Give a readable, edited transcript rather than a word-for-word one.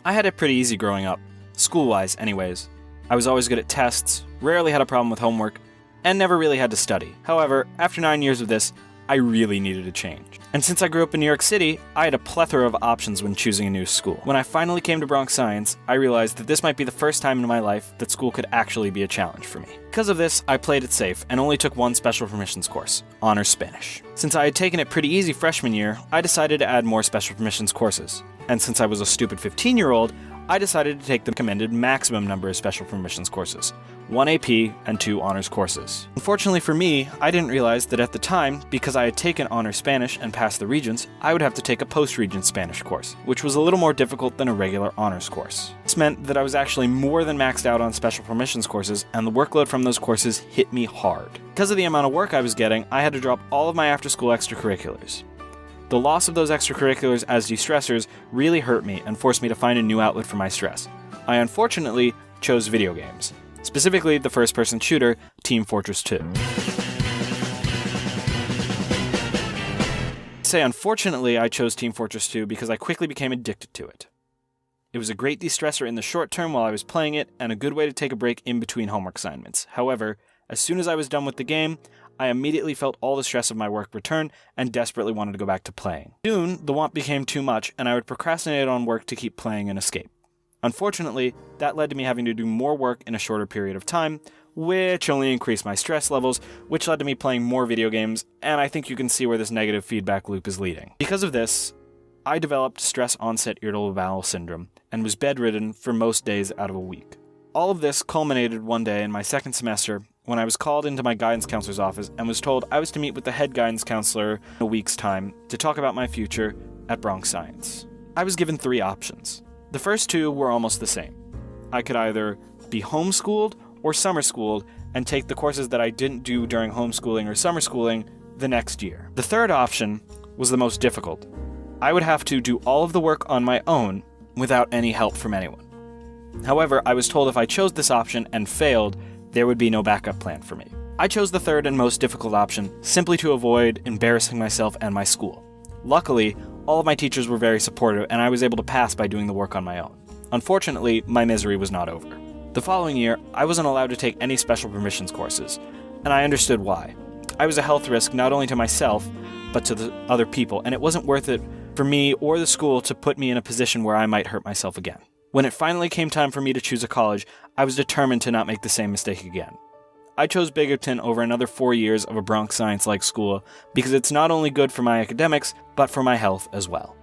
I had it pretty easy growing up, school-wise anyways. I was always good at tests, rarely had a problem with homework, and never really had to study. However, after 9 years of this, I really needed a change. And since I grew up in New York City, I had a plethora of options when choosing a new school. When I finally came to Bronx Science, I realized that this might be the first time in my life that school could actually be a challenge for me. Because of this, I played it safe and only took one special permissions course, Honors Spanish. Since I had taken it pretty easy freshman year, I decided to add more special permissions courses. And since I was a stupid 15-year-old, I decided to take the recommended maximum number of special permissions courses, 1 AP and 2 honors courses. Unfortunately for me, I didn't realize that at the time, because I had taken honors Spanish and passed the Regents, I would have to take a post-Regents Spanish course, which was a little more difficult than a regular honors course. This meant that I was actually more than maxed out on special permissions courses, and the workload from those courses hit me hard. Because of the amount of work I was getting, I had to drop all of my after-school extracurriculars. The loss of those extracurriculars as de-stressors really hurt me and forced me to find a new outlet for my stress. I unfortunately chose video games, specifically the first-person shooter, Team Fortress 2. I say unfortunately I chose Team Fortress 2 because I quickly became addicted to it. It was a great de-stressor in the short term while I was playing it, and a good way to take a break in between homework assignments. However, as soon as I was done with the game, I immediately felt all the stress of my work return and desperately wanted to go back to playing. Soon, the want became too much, and I would procrastinate on work to keep playing and escape. Unfortunately, that led to me having to do more work in a shorter period of time, which only increased my stress levels, which led to me playing more video games, and I think you can see where this negative feedback loop is leading. Because of this, I developed stress onset irritable bowel syndrome and was bedridden for most days out of a week. All of this culminated one day in my second semester when I was called into my guidance counselor's office and was told I was to meet with the head guidance counselor in a week's time to talk about my future at Bronx Science. I was given 3 options. The first 2 were almost the same. I could either be homeschooled or summer schooled and take the courses that I didn't do during homeschooling or summer schooling the next year. The third option was the most difficult. I would have to do all of the work on my own without any help from anyone. However, I was told if I chose this option and failed, there would be no backup plan for me. I chose the third and most difficult option, simply to avoid embarrassing myself and my school. Luckily, all of my teachers were very supportive, and I was able to pass by doing the work on my own. Unfortunately, my misery was not over. The following year, I wasn't allowed to take any special permissions courses, and I understood why. I was a health risk not only to myself, but to the other people, and it wasn't worth it for me or the school to put me in a position where I might hurt myself again. When it finally came time for me to choose a college, I was determined to not make the same mistake again. I chose Biggerton over another 4 years of a Bronx Science-like school because it's not only good for my academics, but for my health as well.